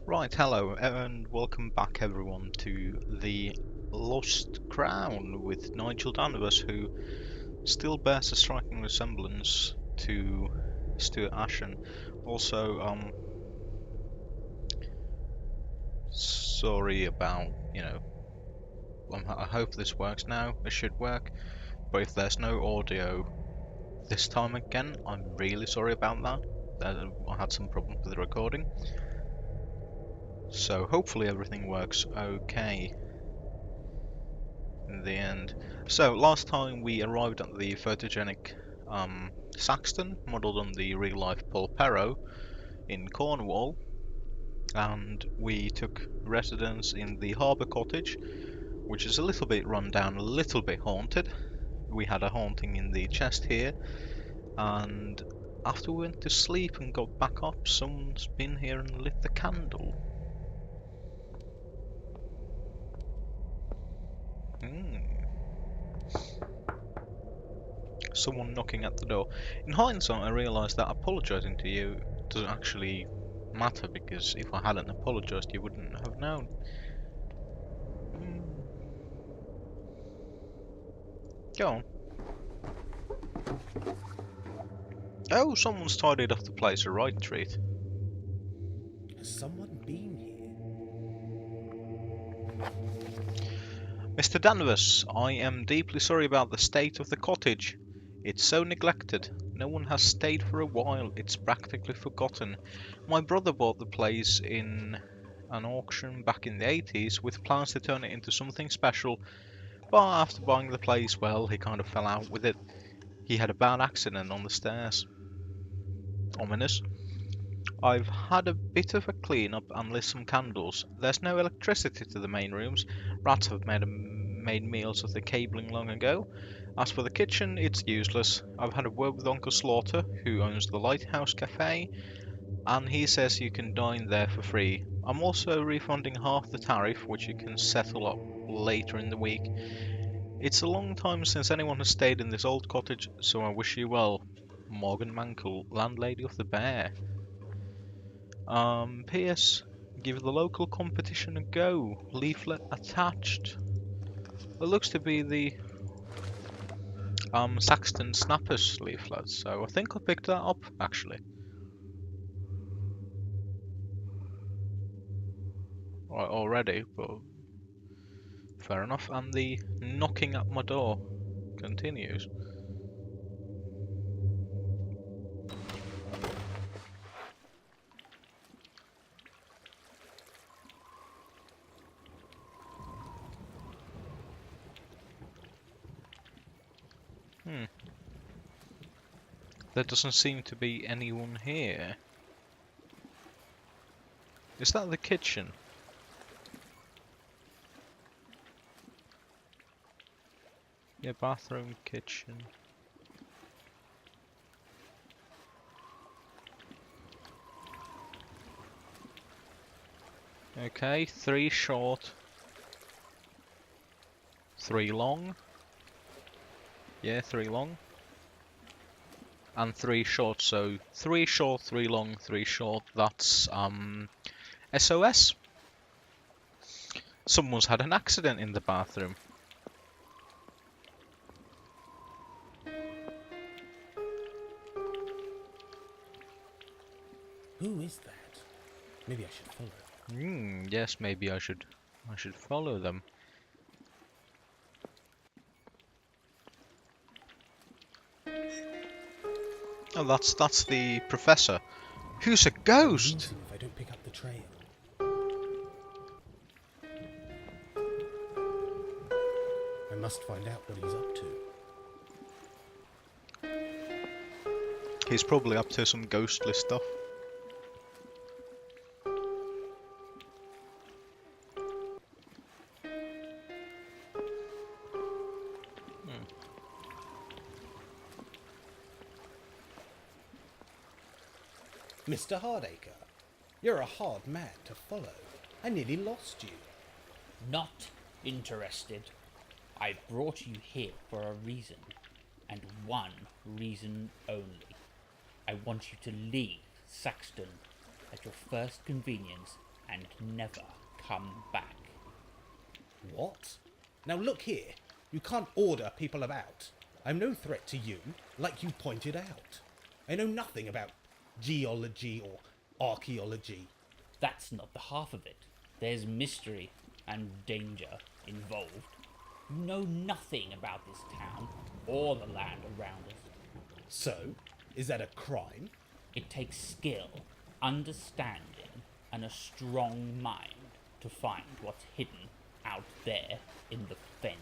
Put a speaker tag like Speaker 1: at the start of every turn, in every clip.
Speaker 1: Right, hello, and welcome back everyone to the Lost Crown with Nigel Danvers, who still bears a striking resemblance to Stuart Ashen. Also, sorry about, I hope this works now. It should work, but if there's no audio this time again, I'm really sorry about that. I had some problems with the recording, so hopefully everything works okay in the end. So last time we arrived at the photogenic Saxton, modelled on the real-life Paul Perro in Cornwall, and we took residence in the Harbour Cottage, which is a little bit run down, a little bit haunted. We had a haunting in the chest here, and after we went to sleep and got back up, someone's been here and lit the candle. Hmm. Someone knocking at the door. In hindsight, I realised that apologising to you doesn't actually matter, because if I hadn't apologised, you wouldn't have known. Mm. Go on. Oh, someone's tidied up the place a right treat.
Speaker 2: Has someone been here?
Speaker 1: Mr. Danvers, I am deeply sorry about the state of the cottage. It's so neglected. No one has stayed for a while. It's practically forgotten. My brother bought the place in an auction back in the 80s with plans to turn it into something special. But after buying the place, well, he kind of fell out with it. He had a bad accident on the stairs. Ominous. I've had a bit of a clean up and lit some candles. There's no electricity to the main rooms. Rats have made meals of the cabling long ago. As for the kitchen, it's useless. I've had a word with Uncle Slaughter, who owns the Lighthouse Cafe, and he says you can dine there for free. I'm also refunding half the tariff, which you can settle up later in the week. It's a long time since anyone has stayed in this old cottage, so I wish you well. Morgan Mankle, landlady of the Bear. P.S. Give the local competition a go. Leaflet attached. It looks to be the Saxton Snappers leaflet, so I think I picked that up actually. Right, already, but fair enough. And the knocking at my door continues. Hmm. There doesn't seem to be anyone here. Is that the kitchen? Yeah, bathroom, kitchen. Okay, 3 short, 3 long. Yeah, 3 long. And 3 short, so 3 short, 3 long, 3 short. That's SOS. Someone's had an accident in the bathroom.
Speaker 2: Who is that? Maybe I should follow.
Speaker 1: Yes, maybe I should follow them. Oh, that's the professor. Who's a
Speaker 2: I'll
Speaker 1: ghost?
Speaker 2: lose him if I don't pick up the trail. I must find out what he's up to.
Speaker 1: He's probably up to some ghostly stuff.
Speaker 2: Mr. Hardacre, you're a hard man to follow. I nearly lost you.
Speaker 3: Not interested. I brought you here for a reason, and one reason only. I want you to leave Saxton at your first convenience and never come back.
Speaker 2: What? Now look here. You can't order people about. I'm no threat to you, like you pointed out. I know nothing about geology or archaeology.
Speaker 3: That's not the half of it. There's mystery and danger involved. You know nothing about this town or the land around us.
Speaker 2: So, is that a crime?
Speaker 3: It takes skill, understanding, and a strong mind to find what's hidden out there in the fens.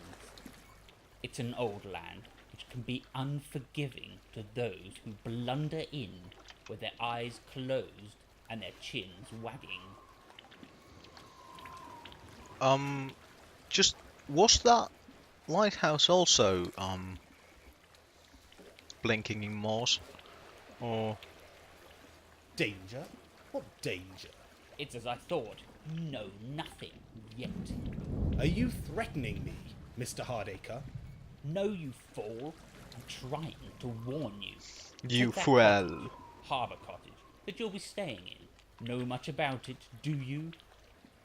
Speaker 3: It's an old land which can be unforgiving to those who blunder in with their eyes closed and their chins wagging.
Speaker 1: Just was that lighthouse also blinking in Morse? Or
Speaker 2: Danger? What danger?
Speaker 3: It's as I thought. You know nothing yet.
Speaker 2: Are you threatening me, Mr. Hardacre?
Speaker 3: No, you fool. I'm trying to warn you.
Speaker 1: you
Speaker 3: Take that
Speaker 1: fool?
Speaker 3: cottage, Harbour Cottage, that you'll be staying in. Know much about it, do you?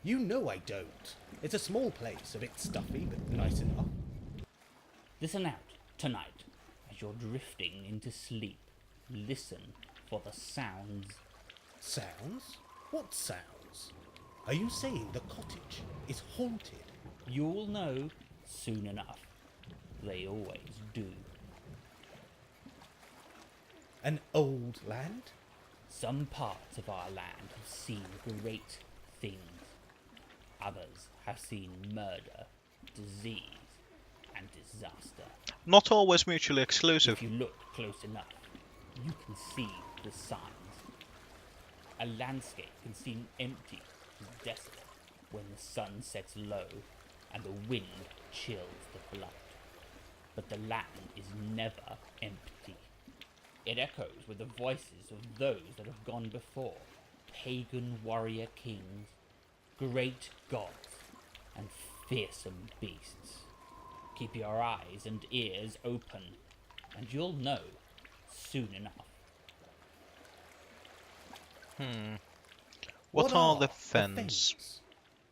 Speaker 2: You know I don't. It's a small place, a bit stuffy, but nice enough.
Speaker 3: Listen out, tonight, as you're drifting into sleep. Listen for the sounds.
Speaker 2: Sounds? What sounds? Are you saying the cottage is haunted?
Speaker 3: You'll know soon enough. They always do.
Speaker 2: An old land?
Speaker 3: Some parts of our land have seen great things. Others have seen murder, disease, and disaster.
Speaker 1: Not always mutually exclusive.
Speaker 3: If you look close enough, you can see the signs. A landscape can seem empty and desolate when the sun sets low and the wind chills the blood. But the land is never empty. It echoes with the voices of those that have gone before, pagan warrior kings, great gods, and fearsome beasts. Keep your eyes and ears open, and you'll know soon enough.
Speaker 1: What are the fens?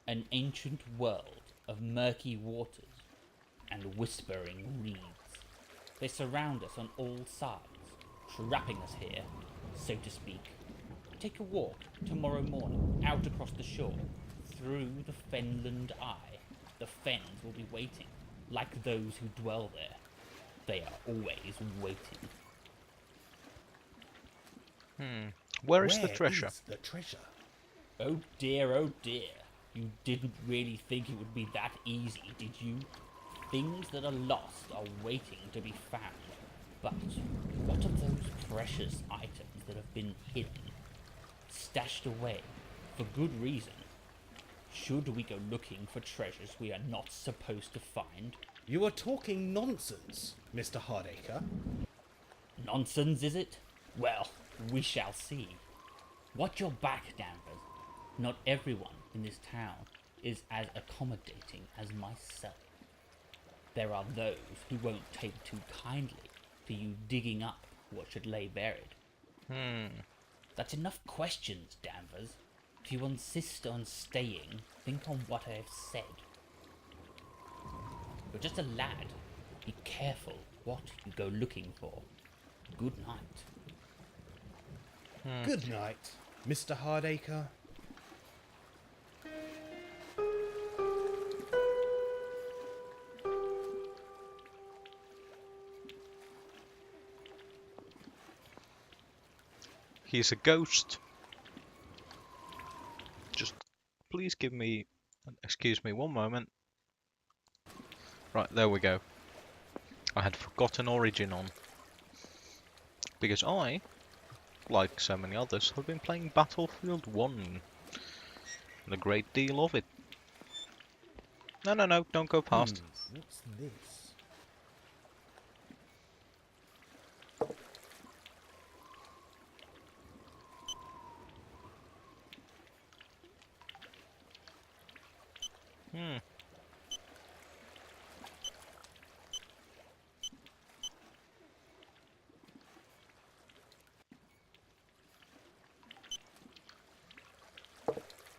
Speaker 3: An ancient world of murky waters and whispering reeds. They surround us on all sides, trapping us here, so to speak. Take a walk tomorrow morning out across the shore, through the Fenland Eye. The fens will be waiting, like those who dwell there. They are always waiting.
Speaker 1: Where is the treasure?
Speaker 2: Is the treasure?
Speaker 3: Oh dear, you didn't really think it would be that easy, did you? Things that are lost are waiting to be found. But what are those precious items that have been hidden, stashed away, for good reason? Should we go looking for treasures we are not supposed to find?
Speaker 2: You are talking nonsense, Mr. Hardacre.
Speaker 3: Nonsense, is it? Well, we shall see. Watch your back, Danvers. Not everyone in this town is as accommodating as myself. There are those who won't take too kindly to you digging up what should lay buried. That's enough questions, Danvers. If you insist on staying, think on what I have said. You're just a lad. Be careful what you go looking for. Good night.
Speaker 2: Good night, Mr. Hardacre.
Speaker 1: He's a ghost. Just please give me, excuse me, one moment. Right, there we go. I had forgotten Origin on. Because I, like so many others, have been playing Battlefield 1. And a great deal of it. No, don't go past.
Speaker 2: What's this?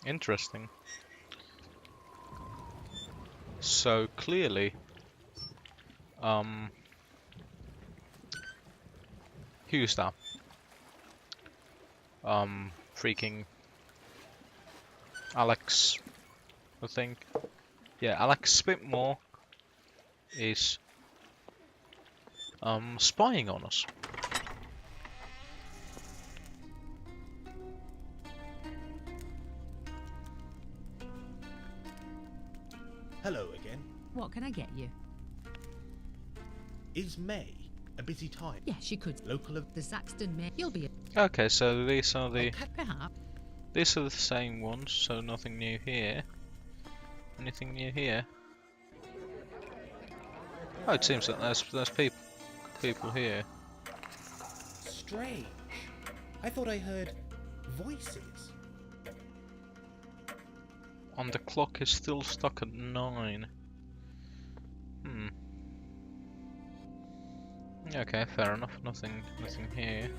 Speaker 1: Interesting. So clearly, who's that? Freaking Alex, I think. Yeah, Alex Spitmore is spying on us.
Speaker 2: Hello again.
Speaker 4: What can I get you?
Speaker 2: Is May a busy time?
Speaker 4: Yes, she could.
Speaker 2: Local of...
Speaker 4: The Saxton May. You'll be.
Speaker 1: Okay, so these are the
Speaker 4: Perhaps.
Speaker 1: these are the same ones. So nothing new here. Anything new here? Oh, it seems that there's people here.
Speaker 2: Strange. I thought I heard voices.
Speaker 1: And the clock is still stuck at 9. Okay, fair enough. Nothing here.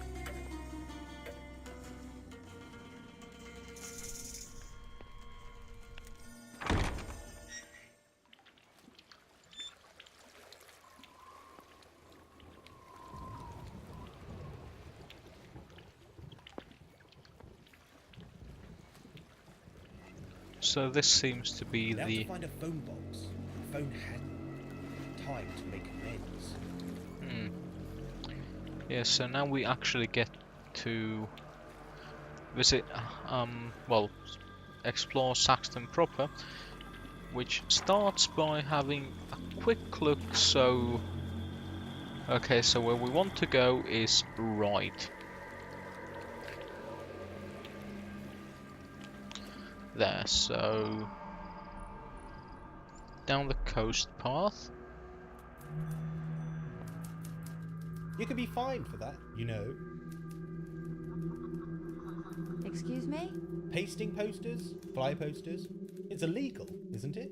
Speaker 1: So this seems to be
Speaker 2: Now
Speaker 1: the
Speaker 2: to find a phone box. The phone hadn't. Time to make amends.
Speaker 1: yeah. So now we actually get to visit, well, explore Saxton proper, which starts by having a quick look. So, okay, so where we want to go is right there. So down the coast path.
Speaker 2: You could be fined for that, you know.
Speaker 5: Excuse me?
Speaker 2: Pasting posters, fly posters. It's illegal, isn't it?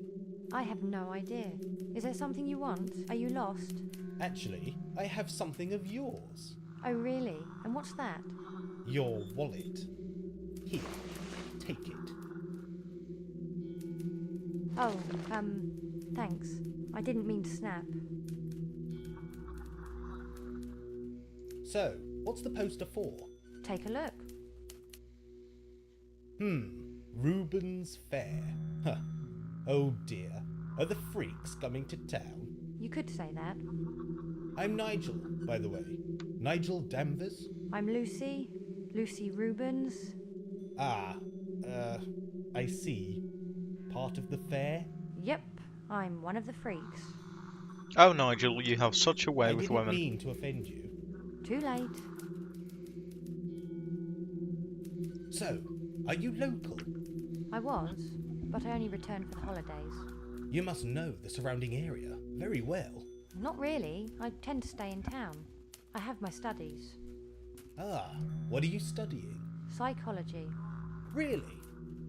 Speaker 5: I have no idea. Is there something you want? Are you lost?
Speaker 2: Actually, I have something of yours.
Speaker 5: Oh, really? And what's that?
Speaker 2: Your wallet. Here, take it.
Speaker 5: Oh, thanks. I didn't mean to snap.
Speaker 2: So, what's the poster for?
Speaker 5: Take a look.
Speaker 2: Reuben's Fair. Huh. Oh dear. Are the freaks coming to town?
Speaker 5: You could say that.
Speaker 2: I'm Nigel, by the way. Nigel Danvers?
Speaker 5: I'm Lucy. Lucy Rubens.
Speaker 2: I see. Part of the fair?
Speaker 5: Yep, I'm one of the freaks.
Speaker 1: Oh, Nigel, you have such a way
Speaker 2: I
Speaker 1: with
Speaker 2: didn't
Speaker 1: women.
Speaker 2: mean to offend you.
Speaker 5: Too late.
Speaker 2: So, are you local?
Speaker 5: I was, but I only returned for the holidays.
Speaker 2: You must know the surrounding area very well.
Speaker 5: Not really. I tend to stay in town. I have my studies.
Speaker 2: Ah, what are you studying?
Speaker 5: Psychology.
Speaker 2: Really?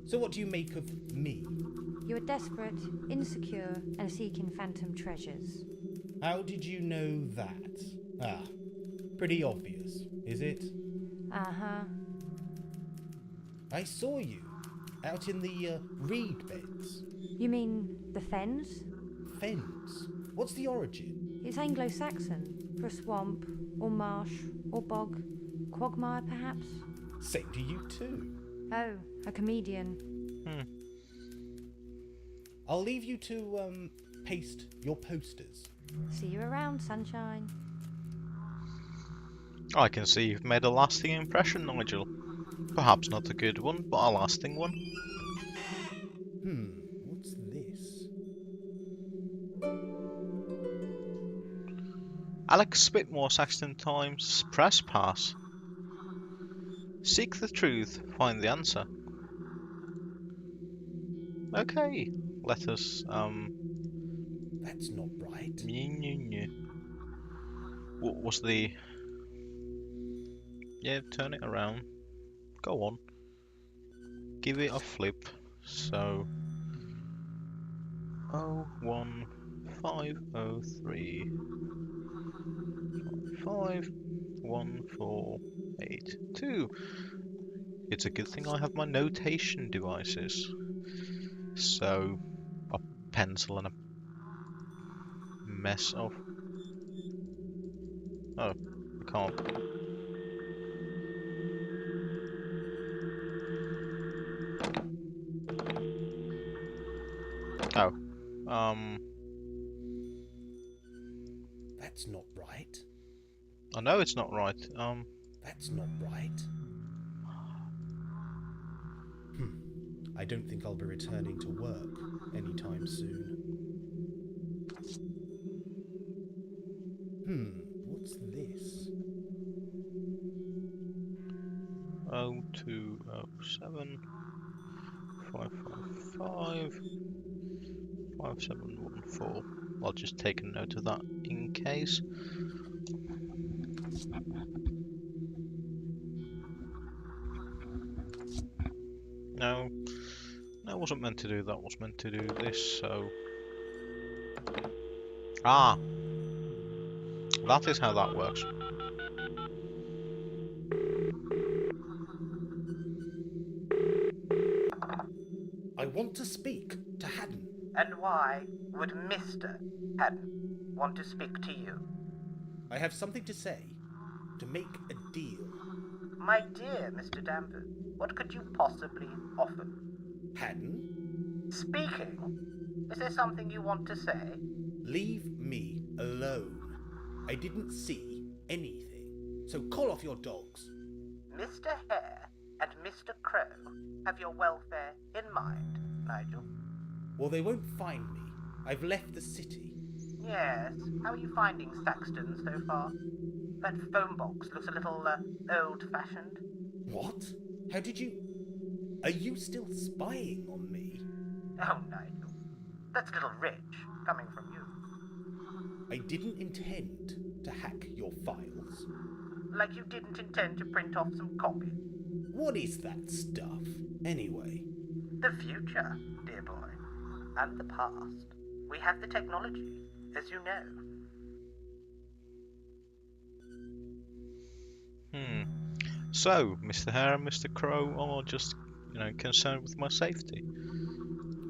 Speaker 2: So what do you make of me?
Speaker 5: You are desperate, insecure, and seeking phantom treasures.
Speaker 2: How did you know that? Ah, pretty obvious, is it?
Speaker 5: Uh-huh.
Speaker 2: I saw you out in the reed beds.
Speaker 5: You mean the fens?
Speaker 2: Fens. What's the origin?
Speaker 5: It's Anglo-Saxon for a swamp, or marsh, or bog. Quagmire, perhaps?
Speaker 2: Same to you too.
Speaker 5: Oh, a comedian.
Speaker 2: I'll leave you to paste your posters.
Speaker 5: See you around, sunshine.
Speaker 1: I can see you've made a lasting impression, Nigel. Perhaps not a good one, but a lasting one.
Speaker 2: What's this?
Speaker 1: Alex Spitmore, Saxton Times Press Pass. Seek the truth, find the answer. Okay, let us,
Speaker 2: That's not right.
Speaker 1: What was the... Yeah, turn it around. Go on. Give it a flip. So... 01503 51482. It's a good thing I have my notation devices. So, a pencil and a mess of... Oh, I can't. Oh,
Speaker 2: That's not right.
Speaker 1: I know it's not right.
Speaker 2: That's not right. I don't think I'll be returning to work anytime soon. What's this?
Speaker 1: 0207 555 5714. I'll just take a note of that in case. No, I wasn't meant to do that. I was meant to do this, so... Ah, that is how that works.
Speaker 2: I want to speak to Haddon.
Speaker 6: And why would Mr. Haddon want to speak to you?
Speaker 2: I have something to say. To make a deal.
Speaker 6: My dear Mr. Danvers, what could you possibly offer?
Speaker 2: Haddon?
Speaker 6: Speaking? Is there something you want to say?
Speaker 2: Leave me alone. I didn't see anything. So call off your dogs.
Speaker 6: Mr. Hare and Mr. Crow have your welfare in mind, Nigel.
Speaker 2: Well, they won't find me. I've left the city.
Speaker 6: Yes, how are you finding Saxton so far? That phone box looks a little, old-fashioned.
Speaker 2: What? How did you... Are you still spying on me?
Speaker 6: Oh, Nigel, that's a little rich, coming from you.
Speaker 2: I didn't intend to hack your files.
Speaker 6: Like you didn't intend to print off some copy.
Speaker 2: What is that stuff, anyway?
Speaker 6: The future, dear boy, and the past. We have the technology, as you know.
Speaker 1: So, Mr. Hare and Mr. Crow are just, concerned with my safety.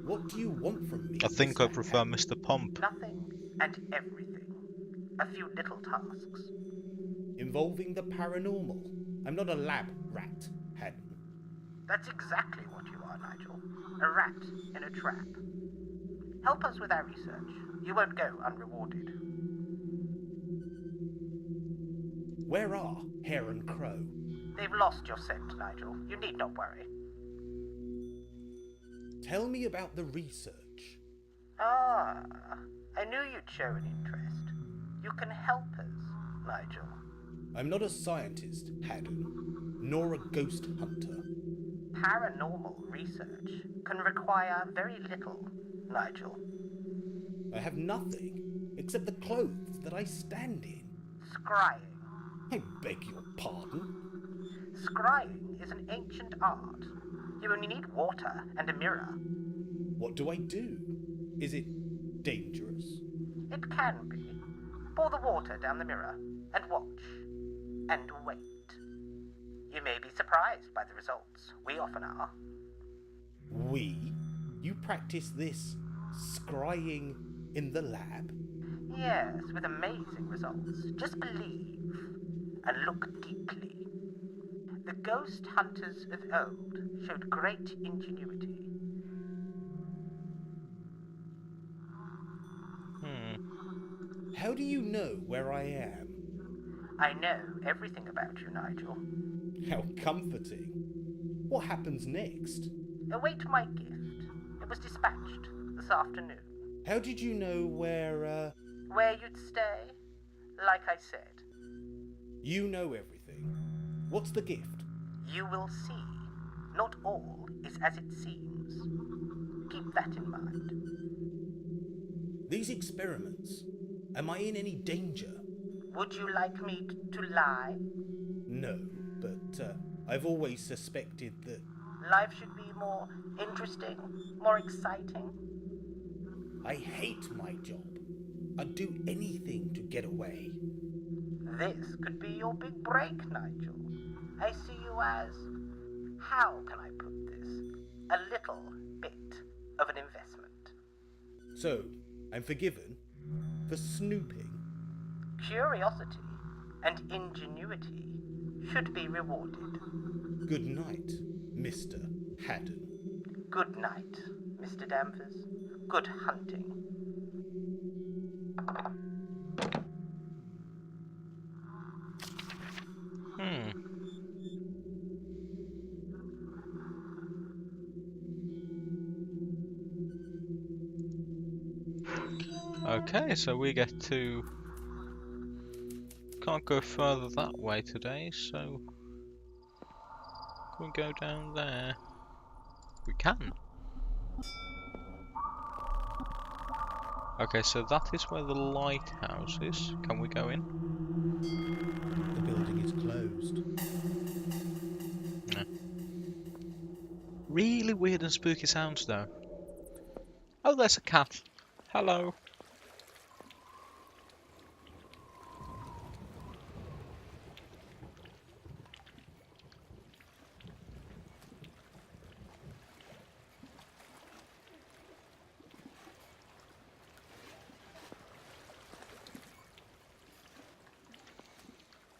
Speaker 2: What do you want from me?
Speaker 1: I think I
Speaker 2: Mr.
Speaker 1: prefer
Speaker 2: Haddon?
Speaker 1: Mr. Pump.
Speaker 6: Nothing and everything. A few little tasks.
Speaker 2: Involving the paranormal. I'm not a lab rat, Haddon.
Speaker 6: That's exactly what you are, Nigel. A rat in a trap. Help us with our research. You won't go unrewarded.
Speaker 2: Where are Hare and Crow?
Speaker 6: They've lost your scent, Nigel. You need not worry.
Speaker 2: Tell me about the research.
Speaker 6: Ah, I knew you'd show an interest. You can help us, Nigel.
Speaker 2: I'm not a scientist, Haddon, nor a ghost hunter.
Speaker 6: Paranormal research can require very little, Nigel.
Speaker 2: I have nothing except the clothes that I stand in.
Speaker 6: Scrying.
Speaker 2: I beg your pardon?
Speaker 6: Scrying is an ancient art. You only need water and a mirror.
Speaker 2: What do I do? Is it dangerous?
Speaker 6: It can be. Pour the water down the mirror and watch. And wait. You may be surprised by the results. We often are.
Speaker 2: We? You practice this scrying in the lab?
Speaker 6: Yes, with amazing results. Just believe and look deeply. The ghost hunters of old showed great ingenuity.
Speaker 2: How do you know where I am?
Speaker 6: I know everything about you, Nigel.
Speaker 2: How comforting. What happens next?
Speaker 6: Await my gift. It was dispatched this afternoon.
Speaker 2: How did you know where,
Speaker 6: Where you'd stay? Like I said,
Speaker 2: You know everything. What's the gift?
Speaker 6: you will see. Not all is as it seems. Keep that in mind.
Speaker 2: These experiments. Am I in any danger?
Speaker 6: Would you like me to lie?
Speaker 2: No, but I've always suspected that.
Speaker 6: Life should be more interesting, more exciting.
Speaker 2: I hate my job. I'd do anything to get away.
Speaker 6: This could be your big break, Nigel. I see you as how can I put this? A little bit of an investment.
Speaker 2: So, I'm forgiven for snooping.
Speaker 6: Curiosity and ingenuity should be rewarded.
Speaker 2: Good night, Mr. Haddon.
Speaker 6: Good night, Mr. Danvers. Good hunting.
Speaker 1: Hmm. Okay, so we get to... Can't go further that way today, so... Can we go down there? We can. Okay, so that is where the lighthouse is. Can we go in?
Speaker 2: The building is closed.
Speaker 1: No. Really weird and spooky sounds though. Oh, there's a cat. Hello.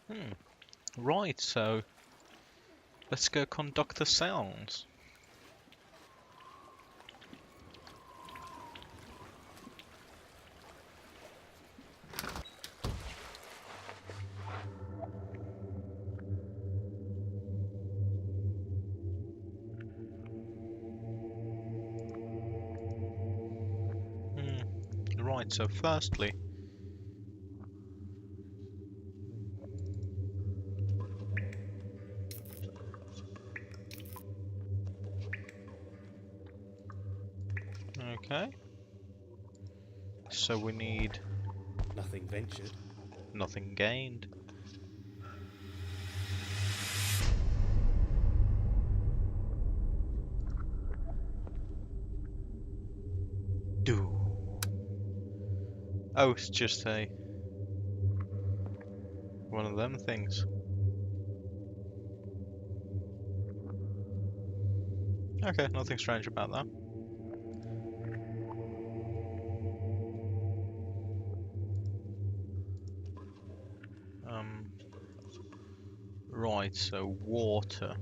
Speaker 1: Hmm. Right, so let's go conduct the sounds. Right, so firstly, okay, so we need
Speaker 2: Nothing ventured.
Speaker 1: nothing gained. Do. Oh, it's just a one of them things. Okay, nothing strange about that. Um, right, so water.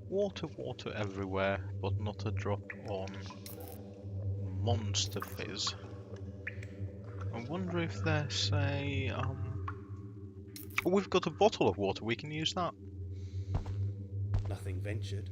Speaker 1: Water everywhere, but not a drop on Monster Fizz. I wonder if there's a oh, we've got a bottle of water. We can use that.
Speaker 2: Nothing ventured.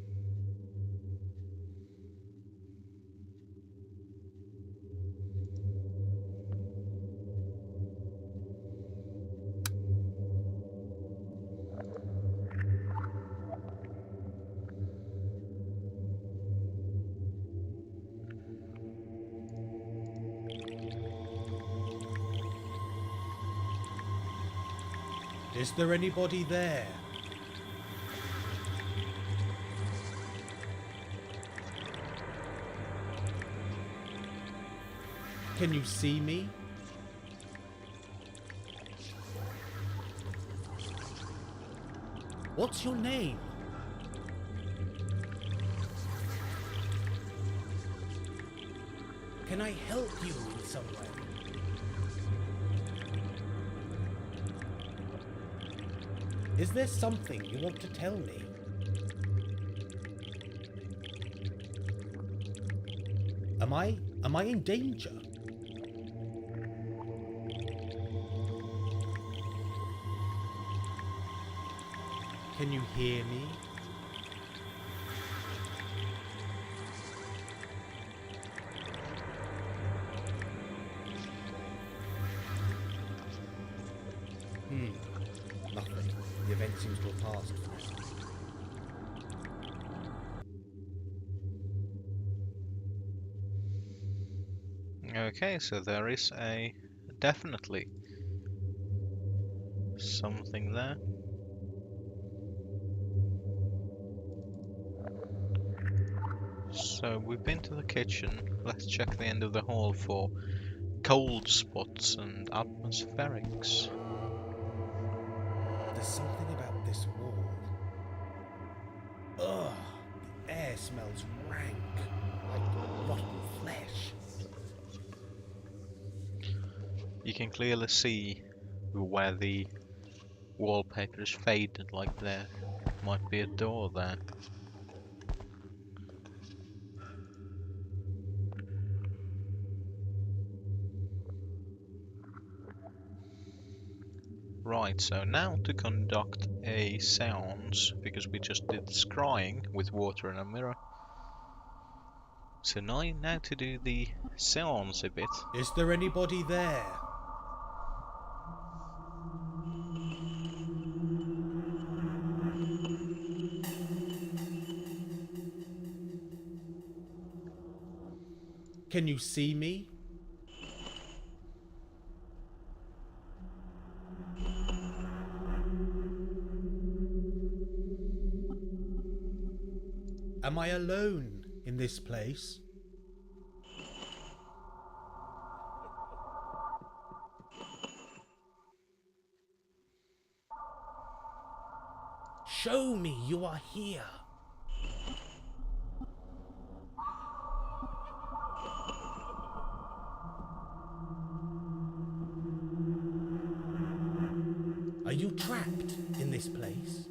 Speaker 2: Is there anybody there? Can you see me? What's your name? Can I help you in some way? Is there something you want to tell me? Am I in danger? Can you hear me? Nothing. The event seems to have passed.
Speaker 1: Okay, so there is a definitely something there. So we've been to the kitchen. Let's check the end of the hall for cold spots and atmospherics.
Speaker 2: There's something about this wall. air smells rank, like rotten flesh.
Speaker 1: You can clearly see where the wallpaper is faded, like there might be a door there. Right, so now to conduct a seance, because we just did scrying with water and a mirror. So now to do the seance a bit.
Speaker 2: Is there anybody there? Can you see me? Am I alone in this place? Show me you are here. Are you trapped in this place?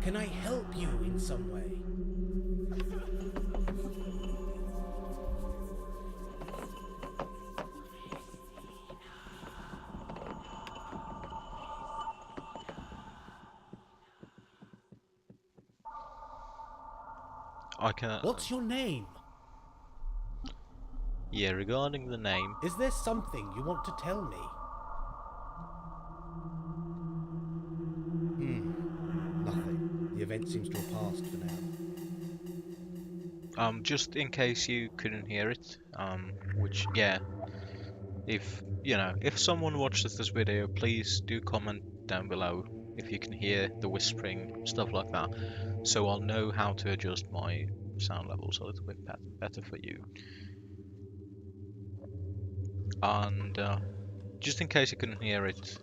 Speaker 2: Can I help you in some way?
Speaker 1: I can.
Speaker 2: What's your name?
Speaker 1: Yeah, regarding the name,
Speaker 2: Is there something you want to tell me? Nothing. The event seems to have passed for now.
Speaker 1: just in case you couldn't hear it, which yeah, if someone watches this video, please do comment down below if you can hear the whispering, stuff like that, so I'll know how to adjust my sound levels a little bit better for you. And just in case you couldn't hear it,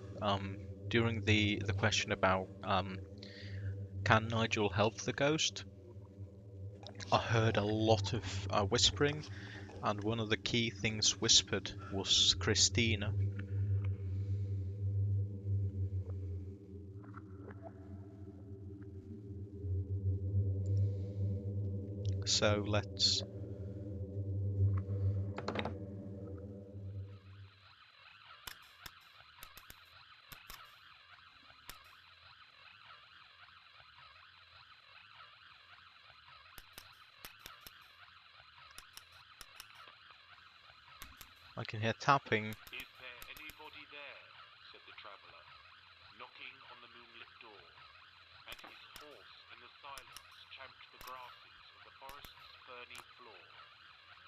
Speaker 1: during the question about can Nigel help the ghost, I heard a lot of whispering, and one of the key things whispered was Christina. So let's. I can hear tapping.
Speaker 7: Is there anybody there? Said the traveller, knocking on the moonlit door, and his horse in the silence champed the grasses of the forest's ferny floor,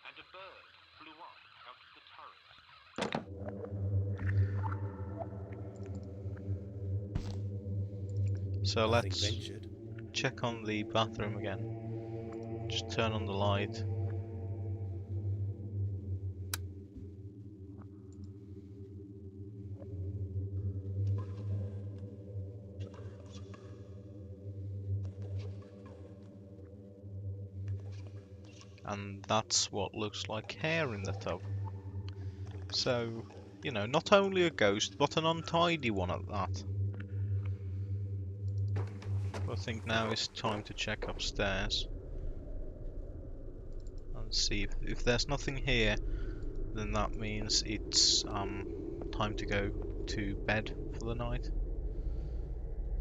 Speaker 7: and a bird flew up out of the turret.
Speaker 1: So
Speaker 2: Nothing
Speaker 1: let's
Speaker 2: ventured.
Speaker 1: check on the bathroom again. Just turn on the light. And that's what looks like hair in the tub. So, not only a ghost, but an untidy one at that. I think now is time to check upstairs and see if there's nothing here, then that means it's time to go to bed for the night.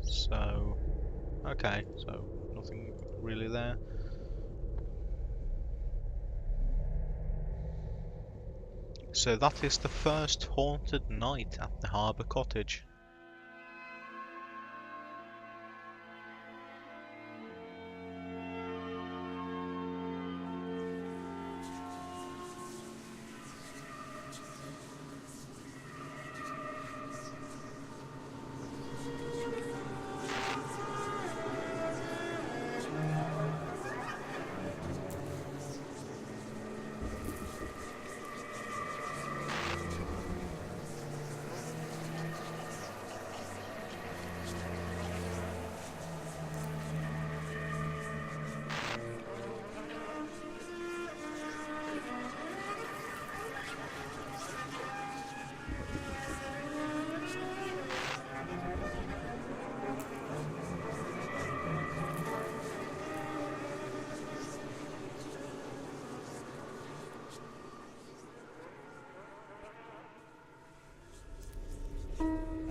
Speaker 1: So, okay, so nothing really there. So that is the first haunted night at the Harbour Cottage.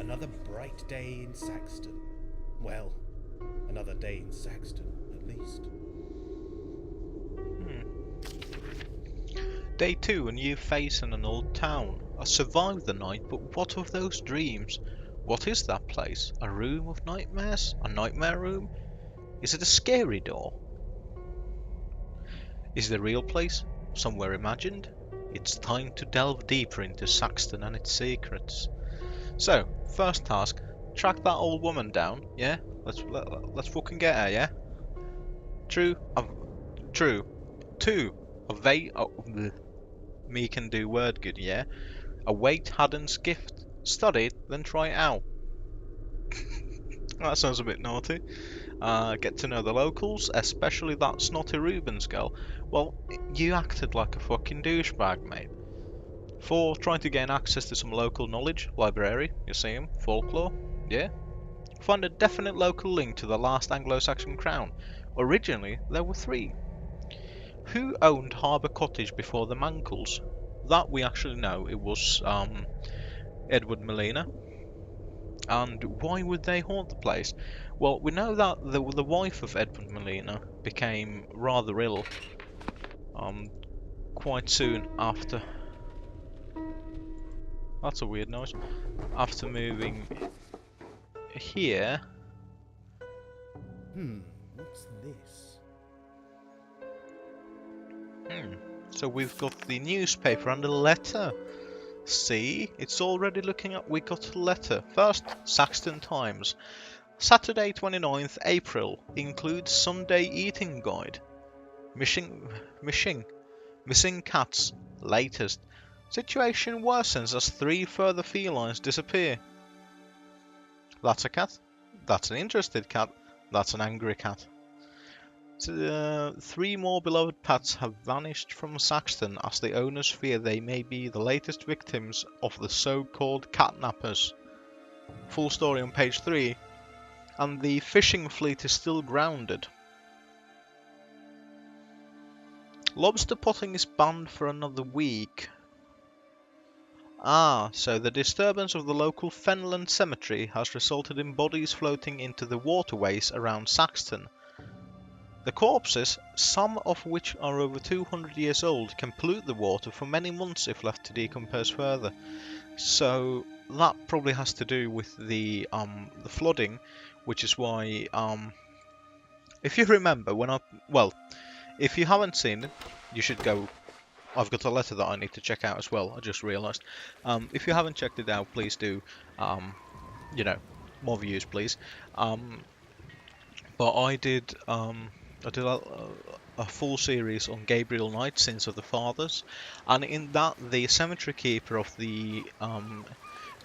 Speaker 2: Another bright day in Saxton. Well, another day in Saxton, at least.
Speaker 1: Day 2, a new face in an old town. I survived the night, but what of those dreams? What is that place? A room of nightmares? A nightmare room? Is it a scary door? Is the real place somewhere imagined? It's time to delve deeper into Saxton and its secrets. So, first task, track that old woman down, yeah? Let's fucking get her, yeah? True. 2, me can do word good, yeah? Await Haddon's gift. Study it, then try it out. That sounds a bit naughty. Get to know the locals, especially that snotty Rubens girl. Well, you acted like a fucking douchebag, mate. 4. Trying to gain access to some local knowledge. Library, museum, folklore. Yeah. Find a definite local link to the last Anglo-Saxon crown. Originally, there were 3. Who owned Harbour Cottage before the Mankles? That we actually know. It was Edward Molina. And why would they haunt the place? Well, we know that the wife of Edward Molina became rather ill um, quite soon after. That's a weird noise. After moving here.
Speaker 2: What's this?
Speaker 1: So we've got the newspaper and a letter. See, it's already looking up. We got a letter. First, Saxton Times. Saturday 29th April includes Sunday eating guide. Missing cats. Latest. Situation worsens as 3 further felines disappear. That's a cat. That's an interested cat. That's an angry cat. 3 more beloved pets have vanished from Saxton as the owners fear they may be the latest victims of the so-called catnappers. Full story on page 3. And the fishing fleet is still grounded. Lobster potting is banned for another week. So the disturbance of the local fenland cemetery has resulted in bodies floating into the waterways around Saxton. The corpses, some of which are over 200 years old, can pollute the water for many months if left to decompose further. So that probably has to do with the flooding, which is why if you remember if you haven't seen it, you should go. I've got a letter that I need to check out as well. I just realised. If you haven't checked it out, please do. More views, please. But I did a full series on Gabriel Knight, Sins of the Fathers, and in that the cemetery keeper of the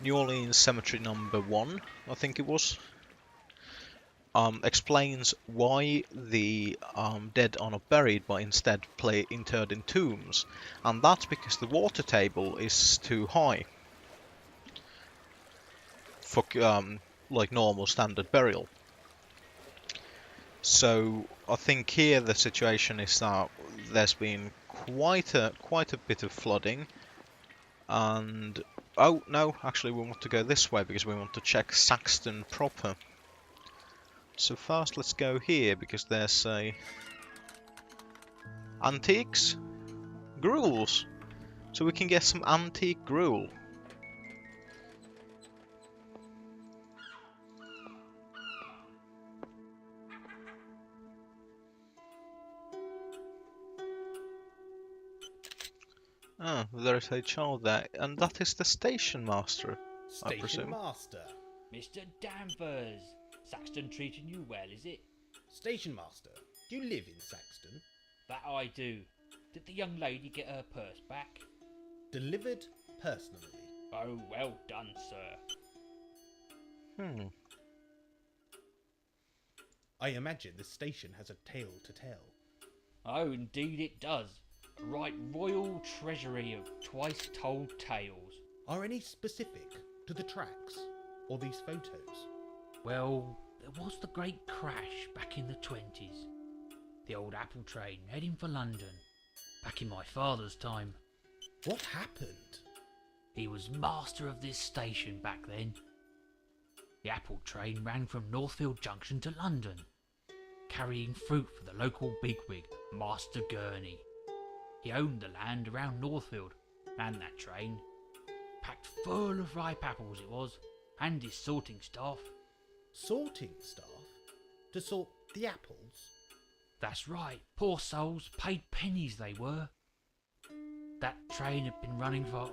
Speaker 1: New Orleans Cemetery number 1, I think it was, explains why the dead are not buried but instead interred in tombs, and that's because the water table is too high for like normal standard burial. So I think here the situation is that there's been quite a bit of flooding, and oh no, actually we want to go this way because we want to check Saxton proper. So first let's go here because there's a antiques, gruels, so we can get some antique gruel. There's a child there, and that is the station master, I presume.
Speaker 2: Station master.
Speaker 3: Mr. Danvers, Saxton treating you well, is it?
Speaker 2: Station master, do you live in Saxton?
Speaker 3: That I do. Did the young lady get her purse back?
Speaker 2: Delivered personally.
Speaker 3: Oh, well done, sir.
Speaker 2: I imagine the station has a tale to tell.
Speaker 3: Oh, indeed it does. A right royal treasury of twice-told tales.
Speaker 2: Are any specific to the tracks or these photos?
Speaker 3: Well, there was the great crash back in the 20s. The old apple train heading for London, back in my father's time.
Speaker 2: What happened?
Speaker 3: He was master of this station back then. The apple train ran from Northfield Junction to London, carrying fruit for the local bigwig, Master Gurney. He owned the land around Northfield, ran that train. Packed full of ripe apples it was, and his sorting staff.
Speaker 2: Sorting staff? To sort the apples?
Speaker 3: That's right, poor souls, paid pennies they were. That train had been running for,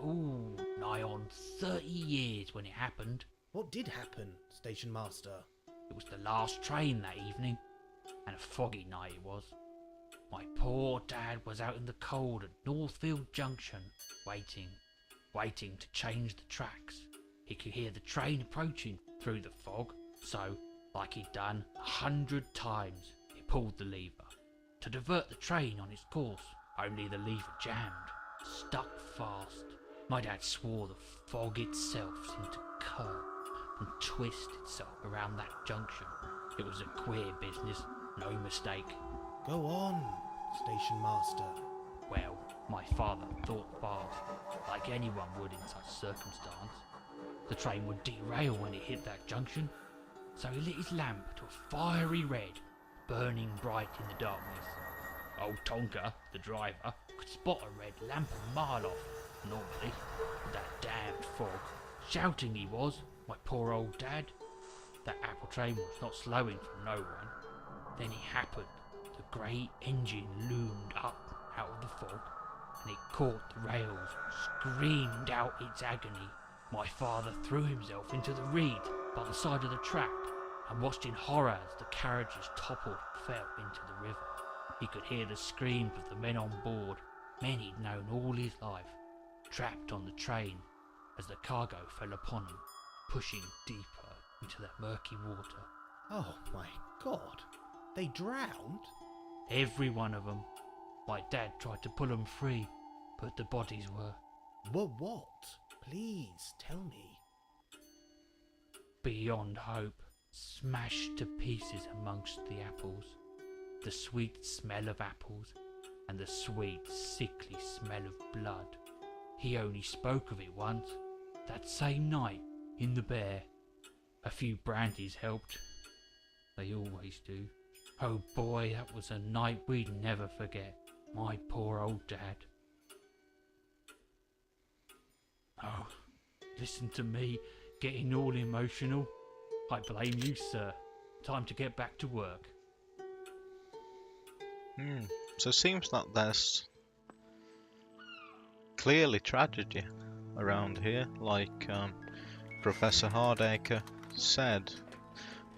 Speaker 3: nigh on 30 years when it happened.
Speaker 2: What did happen, station master?
Speaker 3: It was the last train that evening, and a foggy night it was. My poor dad was out in the cold at Northfield Junction, waiting to change the tracks. He could hear the train approaching through the fog, so, like he'd done 100 times, he pulled the lever to divert the train on its course. Only the lever jammed, stuck fast. My dad swore the fog itself seemed to curl and twist itself around that junction. It was a queer business, no mistake.
Speaker 2: Go on, station master.
Speaker 3: Well, my father thought fast, like anyone would in such circumstance. The train would derail when it hit that junction, so he lit his lamp to a fiery red, burning bright in the darkness. Old Tonka, the driver, could spot a red lamp a mile off, normally, with that damned fog. Shouting he was, my poor old dad. That apple train was not slowing for no one. Then it happened. The grey engine loomed up out of the fog, and it caught the rails, screamed out its agony. My father threw himself into the reed by the side of the track and watched in horror as the carriages toppled and fell into the river. He could hear the screams of the men on board, men he'd known all his life, trapped on the train as the cargo fell upon him, pushing deeper into that murky water.
Speaker 2: Oh my God, they drowned?
Speaker 3: Every one of them. My dad tried to pull them free, but the bodies were
Speaker 2: What? Please tell me.
Speaker 3: beyond hope, smashed to pieces amongst the apples. The sweet smell of apples and the sweet, sickly smell of blood. He only spoke of it once, that same night in the Bear. A few brandies helped. They always do. Oh boy, that was a night we'd never forget. My poor old dad. Oh, listen to me getting all emotional. I blame you, sir. Time to get back to work.
Speaker 1: So it seems that there's clearly tragedy around here, like Professor Hardacre said.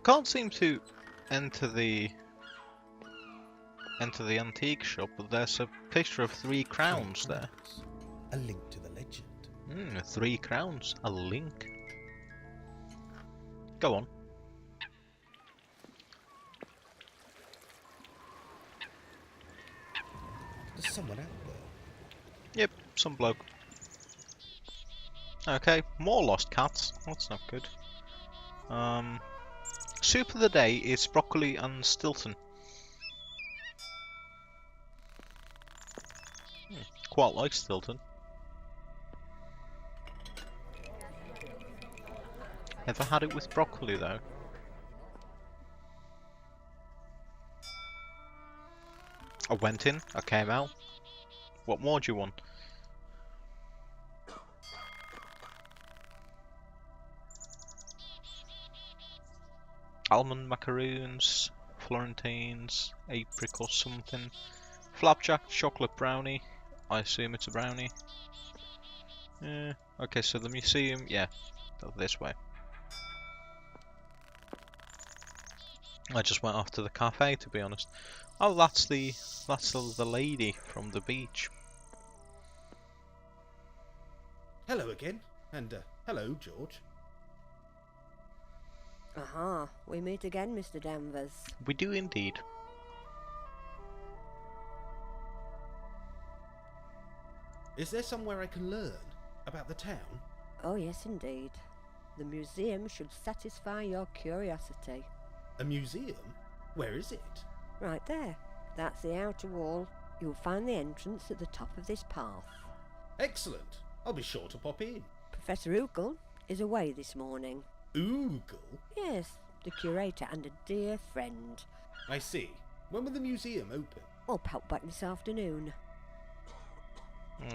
Speaker 1: Can't seem to enter the antique shop, but there's a picture of 3 crowns there.
Speaker 2: A link to the legend.
Speaker 1: 3 crowns, a link. Go on.
Speaker 2: There's someone out there.
Speaker 1: Yep, some bloke. Okay, more lost cats. That's not good. Soup of the day is broccoli and Stilton. Quite like Stilton. Never had it with broccoli though. I went in, I came out. What more do you want? Almond macaroons, Florentines, apricot something. Flapjack, chocolate brownie. I assume it's a brownie. Okay, so the museum, yeah, this way. I just went off to the cafe, to be honest. Oh, that's the lady from the beach.
Speaker 2: Hello again, and hello, George.
Speaker 8: Aha, we meet again, Mr. Danvers.
Speaker 1: We do indeed.
Speaker 2: Is there somewhere I can learn about the town?
Speaker 8: Oh, yes, indeed. The museum should satisfy your curiosity.
Speaker 2: A museum? Where is it?
Speaker 8: Right there. That's the outer wall. You'll find the entrance at the top of this path.
Speaker 2: Excellent. I'll be sure to pop in.
Speaker 8: Professor Ugle is away this morning.
Speaker 2: Oogle?
Speaker 8: Yes, the curator and a dear friend.
Speaker 2: I see. When will the museum open?
Speaker 8: I'll pop back this afternoon.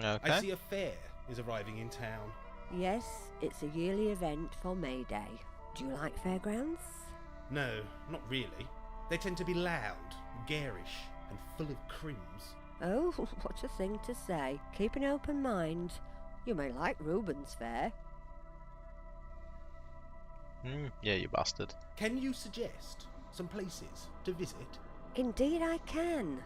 Speaker 2: I
Speaker 1: Okay.
Speaker 2: see a fair is arriving in town.
Speaker 8: Yes, it's a yearly event for May Day. Do you like fairgrounds?
Speaker 2: No, not really. They tend to be loud, garish, and full of crims.
Speaker 8: Oh, what a thing to say. Keep an open mind. You may like Reuben's fair.
Speaker 1: Yeah, you bastard.
Speaker 2: Can you suggest some places to visit?
Speaker 8: Indeed I can.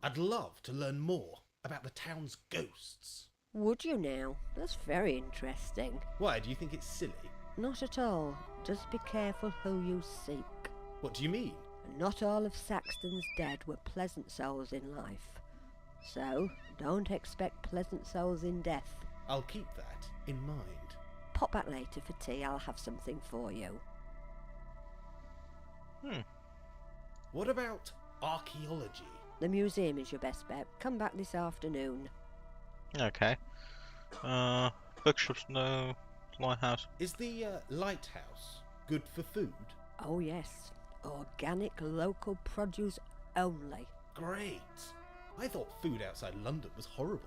Speaker 2: I'd love to learn more about the town's ghosts.
Speaker 8: Would you now? That's very interesting.
Speaker 2: Why, do you think it's silly?
Speaker 8: Not at all. Just be careful who you seek.
Speaker 2: What do you mean?
Speaker 8: Not all of Saxton's dead were pleasant souls in life. So, don't expect pleasant souls in death.
Speaker 2: I'll keep that in mind.
Speaker 8: Pop back later for tea, I'll have something for you.
Speaker 2: What about archaeology?
Speaker 8: The museum is your best bet. Come back this afternoon.
Speaker 1: Okay. Bookshops, no. Lighthouse.
Speaker 2: Is the lighthouse good for food?
Speaker 8: Oh yes, organic local produce only.
Speaker 2: Great. I thought food outside London was horrible.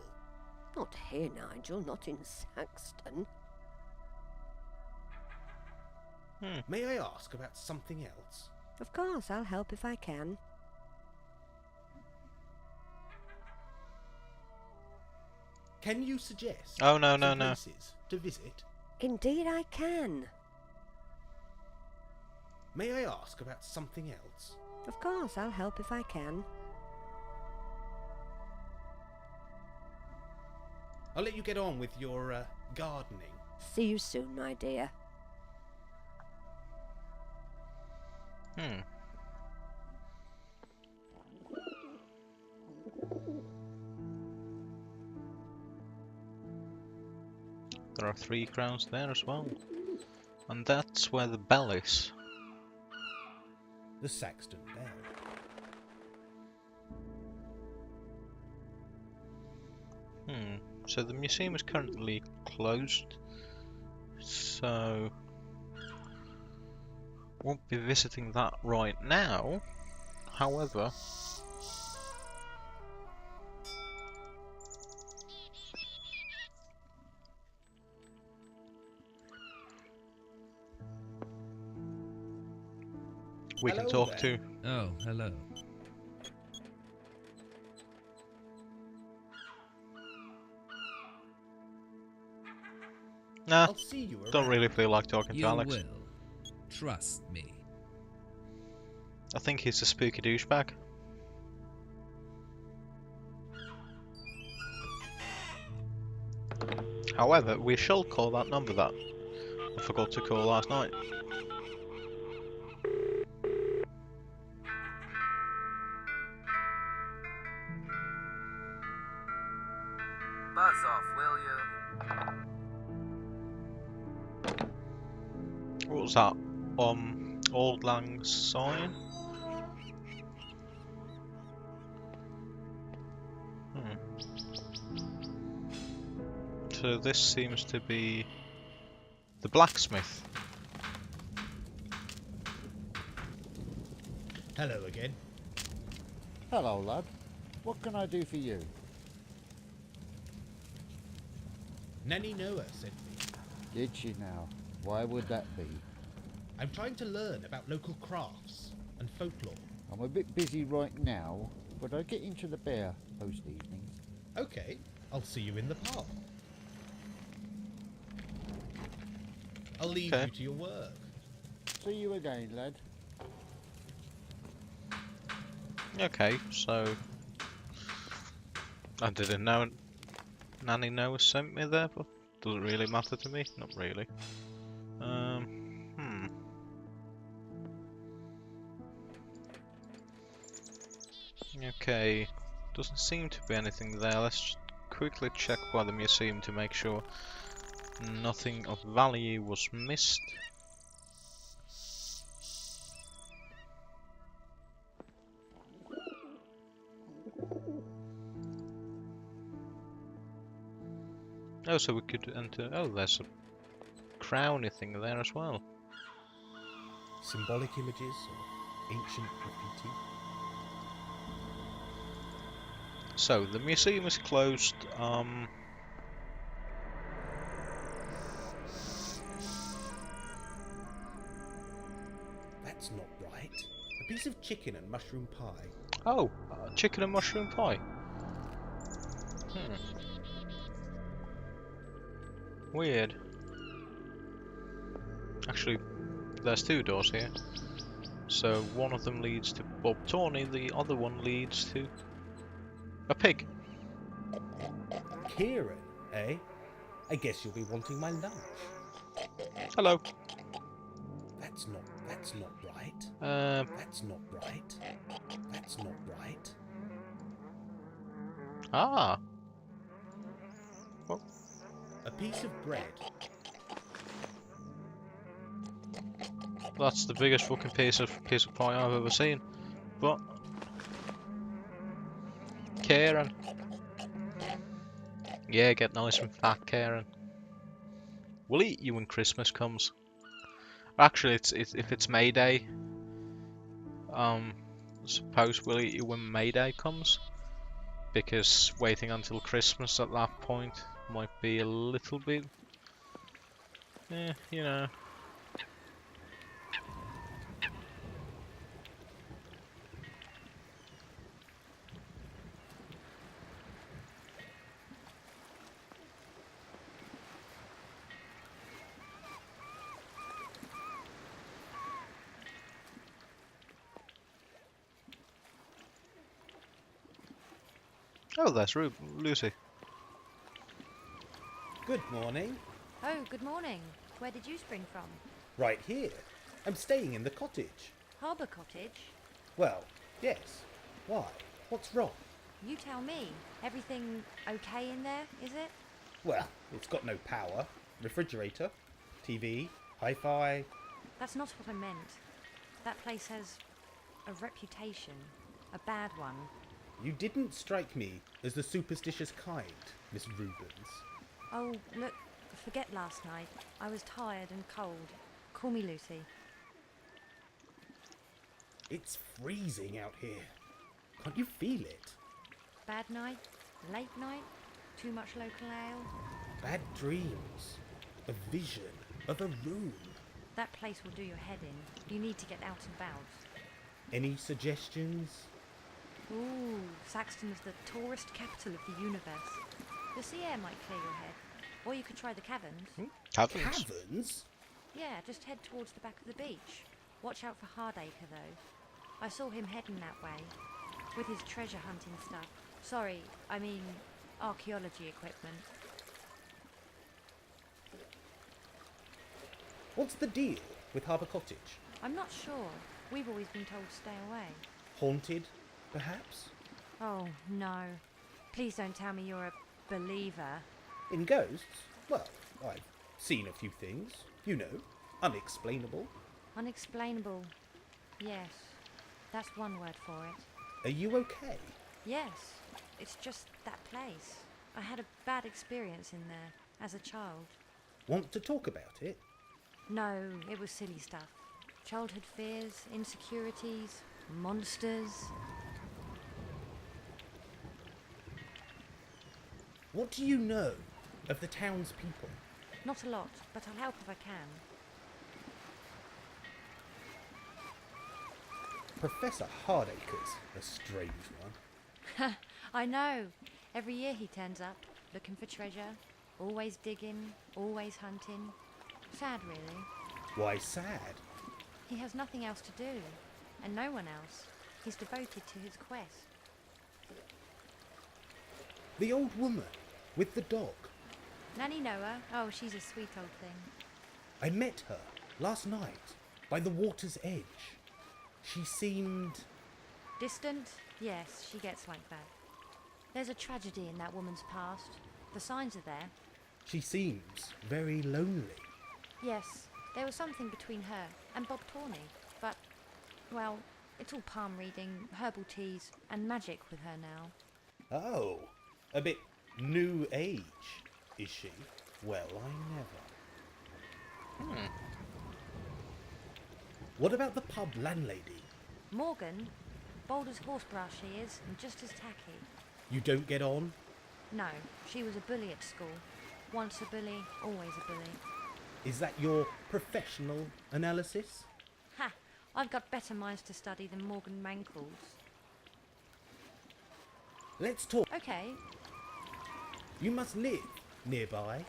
Speaker 8: Not here, Nigel, not in Saxton.
Speaker 2: May I ask about something else?
Speaker 8: Of course, I'll help if I can.
Speaker 2: Can you suggest
Speaker 1: Oh, no,
Speaker 2: some
Speaker 1: no.
Speaker 2: places to visit?
Speaker 8: Indeed I can.
Speaker 2: May I ask about something else?
Speaker 8: Of course, I'll help if I can.
Speaker 2: I'll let you get on with your gardening.
Speaker 8: See you soon, my dear.
Speaker 1: There are 3 crowns there as well. And that's where the bell is.
Speaker 2: The Saxton Bell.
Speaker 1: So the museum is currently closed. So won't be visiting that right now. However, we can
Speaker 2: Hello
Speaker 1: talk
Speaker 2: there.
Speaker 1: to.
Speaker 9: Oh, hello.
Speaker 1: Nah,
Speaker 2: I'll see you around.
Speaker 1: don't really feel like talking to
Speaker 9: You
Speaker 1: Alex.
Speaker 9: will. Trust me.
Speaker 1: I think he's a spooky douchebag. However, we shall call that number that I forgot to call last night.
Speaker 10: Buzz off, will you?
Speaker 1: What was that? Old Lang Syne? So this seems to be the blacksmith.
Speaker 2: Hello again.
Speaker 11: Hello, lad. What can I do for you?
Speaker 2: Nanny Noah sent me.
Speaker 11: Did she now? Why would that be?
Speaker 2: I'm trying to learn about local crafts and folklore.
Speaker 11: I'm a bit busy right now, but I get into the bear most evenings.
Speaker 2: Okay, I'll see you in the pub. I'll leave
Speaker 1: Okay.
Speaker 2: you to your work.
Speaker 11: See you again, lad.
Speaker 1: Okay, so I didn't know Nanny Noah sent me there, but does it really matter to me? Not really. Okay, doesn't seem to be anything there. Let's just quickly check by the museum to make sure nothing of value was missed. Oh, so we could enter. Oh, there's a crowny thing there as well.
Speaker 2: Symbolic images or ancient graffiti.
Speaker 1: So the museum is closed.
Speaker 2: That's not right. A piece of chicken and mushroom pie.
Speaker 1: Oh, chicken and mushroom pie. Weird. Actually, there's two doors here. So one of them leads to Bob Tawney, the other one leads to a pig.
Speaker 2: Kieran, eh? I guess you'll be wanting my lunch.
Speaker 1: Hello.
Speaker 2: That's not right. That's not right. That's not right.
Speaker 1: Ah. Well,
Speaker 2: A piece of bread.
Speaker 1: that's the biggest fucking piece of pie I've ever seen. But Karen. Yeah, get nice and fat, Karen. We'll eat you when Christmas comes. Actually, if it's May Day. Suppose we'll eat you when May Day comes. Because waiting until Christmas at that point might be a little bit, you know. Oh, there's Lucy.
Speaker 2: Good morning.
Speaker 5: Oh, good morning. Where did you spring from?
Speaker 2: Right here. I'm staying in the cottage.
Speaker 5: Harbour Cottage?
Speaker 2: Well, yes. Why? What's wrong?
Speaker 5: You tell me. Everything okay in there, is it?
Speaker 2: Well, it's got no power. Refrigerator, TV, hi-fi.
Speaker 5: That's not what I meant. That place has a reputation. A bad one.
Speaker 2: You didn't strike me as the superstitious kind, Miss Rubens.
Speaker 5: Oh, look, forget last night. I was tired and cold. Call me Lucy.
Speaker 2: It's freezing out here. Can't you feel it?
Speaker 5: Bad night? Late night? Too much local ale?
Speaker 2: Bad dreams. A vision of a room.
Speaker 5: That place will do your head in. You need to get out and about.
Speaker 2: Any suggestions?
Speaker 5: Ooh, Saxton's the tourist capital of the universe. The sea air might clear your head. Or you could try the caverns.
Speaker 1: Caverns?
Speaker 2: Caverns?
Speaker 5: Yeah, just head towards the back of the beach. Watch out for Hardacre, though. I saw him heading that way. With his treasure hunting stuff. Sorry, I mean archaeology equipment.
Speaker 2: What's the deal with Harbour Cottage?
Speaker 5: I'm not sure. We've always been told to stay away.
Speaker 2: Haunted, perhaps?
Speaker 5: Oh, no. Please don't tell me you're a believer.
Speaker 2: In ghosts? Well, I've seen a few things. You know, unexplainable.
Speaker 5: Unexplainable. Yes, that's one word for it.
Speaker 2: Are you okay?
Speaker 5: Yes, it's just that place. I had a bad experience in there as a child.
Speaker 2: Want to talk about it?
Speaker 5: No, it was silly stuff. Childhood fears, insecurities, monsters.
Speaker 2: What do you know of the townspeople?
Speaker 5: Not a lot, but I'll help if I can.
Speaker 2: Professor Hardacre's a strange one.
Speaker 5: I know. Every year he turns up, looking for treasure, always digging, always hunting. Sad, really.
Speaker 2: Why sad?
Speaker 5: He has nothing else to do, and no one else. He's devoted to his quest.
Speaker 2: The old woman with the dog.
Speaker 5: Nanny Noah? Oh, she's a sweet old thing.
Speaker 2: I met her last night by the water's edge. She seemed...
Speaker 5: Distant? Yes, she gets like that. There's a tragedy in that woman's past. The signs are there.
Speaker 2: She seems very lonely.
Speaker 5: Yes, there was something between her and Bob Tawney, but, well, it's all palm reading, herbal teas, and magic with her now.
Speaker 2: Oh, a bit new age. Is she? Well, I never. What about the pub landlady?
Speaker 5: Morgan? Bold as horsebrass she is, and just as tacky.
Speaker 2: You don't get on?
Speaker 5: No, she was a bully at school. Once a bully, always a bully.
Speaker 2: Is that your professional analysis?
Speaker 5: Ha! I've got better minds to study than Morgan Mankles.
Speaker 2: Let's talk.
Speaker 5: Okay,
Speaker 2: You must live nearby.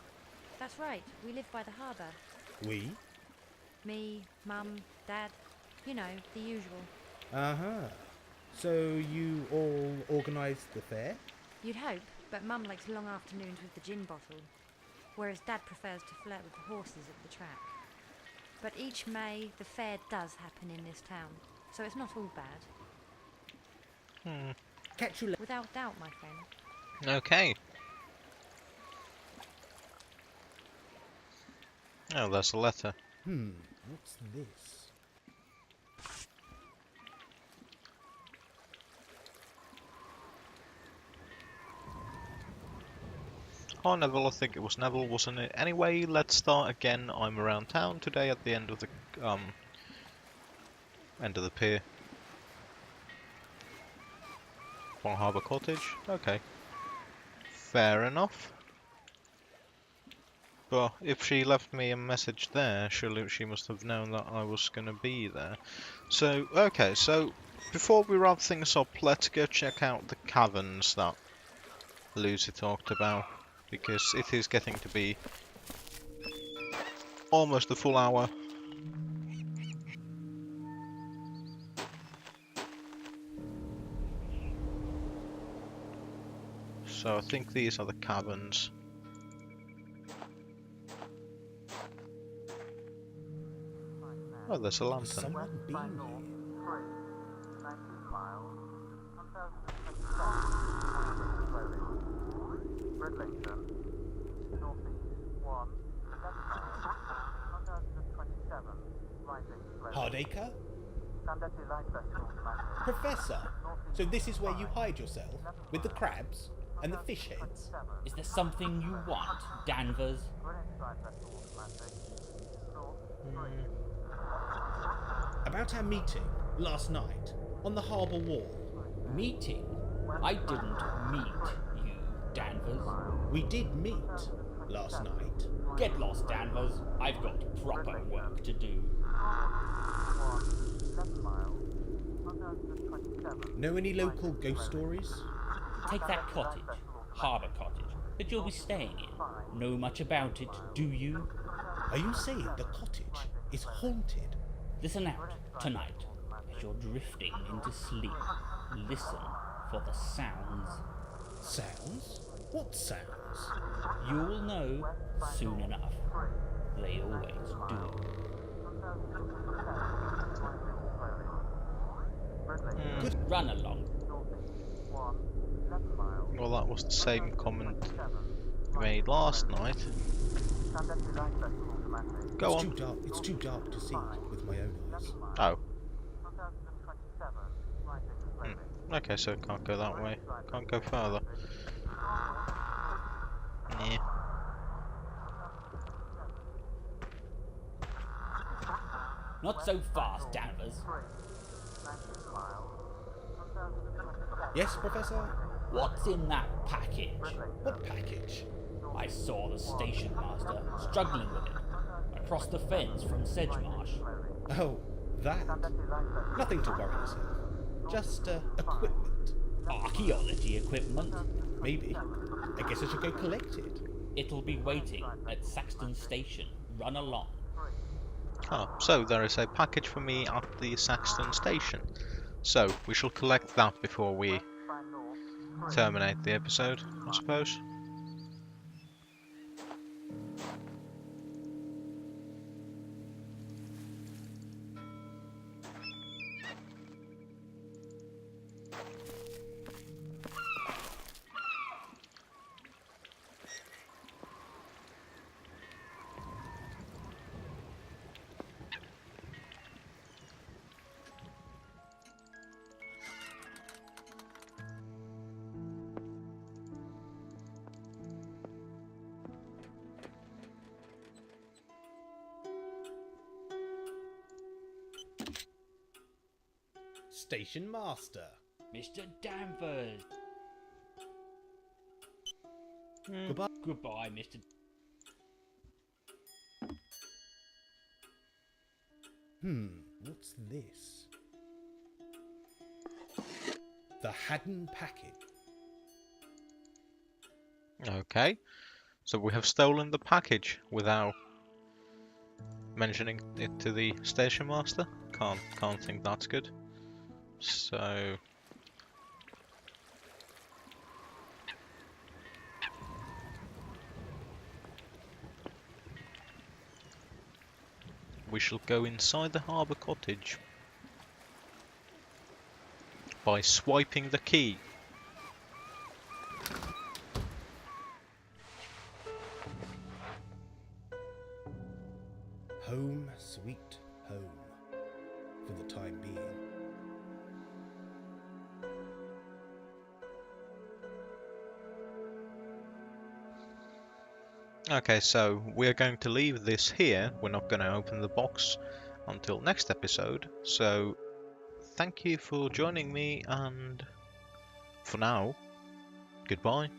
Speaker 5: that's right. We live by the harbour.
Speaker 2: We?
Speaker 5: Me, Mum, Dad. You know, the usual.
Speaker 2: Uh-huh. So you all organised the fair?
Speaker 5: You'd hope, but Mum likes long afternoons with the gin bottle, whereas Dad prefers to flirt with the horses at the track. But each May, the fair does happen in this town, so it's not all bad.
Speaker 2: Catch you later.
Speaker 5: Without doubt, my friend.
Speaker 1: Okay. Oh, there's a letter.
Speaker 2: What's this?
Speaker 1: Hi Neville, I think it was Neville, wasn't it? Anyway, let's start again. I'm around town today at the end of the pier. Bar Harbour Cottage. Okay. Fair enough. But if she left me a message there, surely she must have known that I was gonna be there. So, okay, so before we wrap things up, let's go check out the caverns that Lucy talked about, because it is getting to be almost a full hour. So I think these are the caverns. Oh, there's a lantern.
Speaker 2: Someone been here? Hardacre? Professor, so this is where you hide yourself? With the crabs? And the fish heads?
Speaker 3: Is there something you want, Danvers?
Speaker 2: About our meeting last night on the harbour wall.
Speaker 3: Meeting? I didn't meet you, Danvers.
Speaker 2: We did meet last night.
Speaker 3: Get lost, Danvers. I've got proper work to do.
Speaker 2: Know any local ghost stories?
Speaker 3: Take that cottage, Harbour Cottage, that you'll be staying in. Know much about it, do you?
Speaker 2: Are you saying the cottage is haunted?
Speaker 3: Listen out, tonight, as you're drifting into sleep. Listen for the sounds.
Speaker 2: Sounds? What sounds?
Speaker 3: You'll know soon enough. They always do. Run along.
Speaker 1: Well, that was the same comment you made last night. Go on.
Speaker 2: It's too dark to see with my own eyes.
Speaker 1: Oh. Okay, so it can't go that way. Can't go further. Yeah.
Speaker 3: Not so fast, Danvers.
Speaker 2: Yes, Professor?
Speaker 3: What's in that package?
Speaker 2: What package?
Speaker 3: I saw the station master struggling with it across the fence from Sedgemarsh.
Speaker 2: Oh, that. Nothing to worry yourself. Just equipment.
Speaker 3: Archaeology equipment?
Speaker 2: Maybe. I guess I should go collect it.
Speaker 3: It'll be waiting at Saxton Station. Run along.
Speaker 1: Ah, so there is a package for me at the Saxton station. So we shall collect that before we terminate the episode, I suppose.
Speaker 2: station master.
Speaker 3: Mr. Danvers.
Speaker 2: Goodbye.
Speaker 3: Goodbye, Mr.
Speaker 2: What's this? The Haddon package.
Speaker 1: Okay, so we have stolen the package without mentioning it to the station master. Can't think that's good. So we shall go inside the harbour cottage by swiping the key.
Speaker 2: Home sweet home. For the time being.
Speaker 1: Okay, so we're going to leave this here. We're not going to open the box until next episode. So thank you for joining me, and for now, goodbye.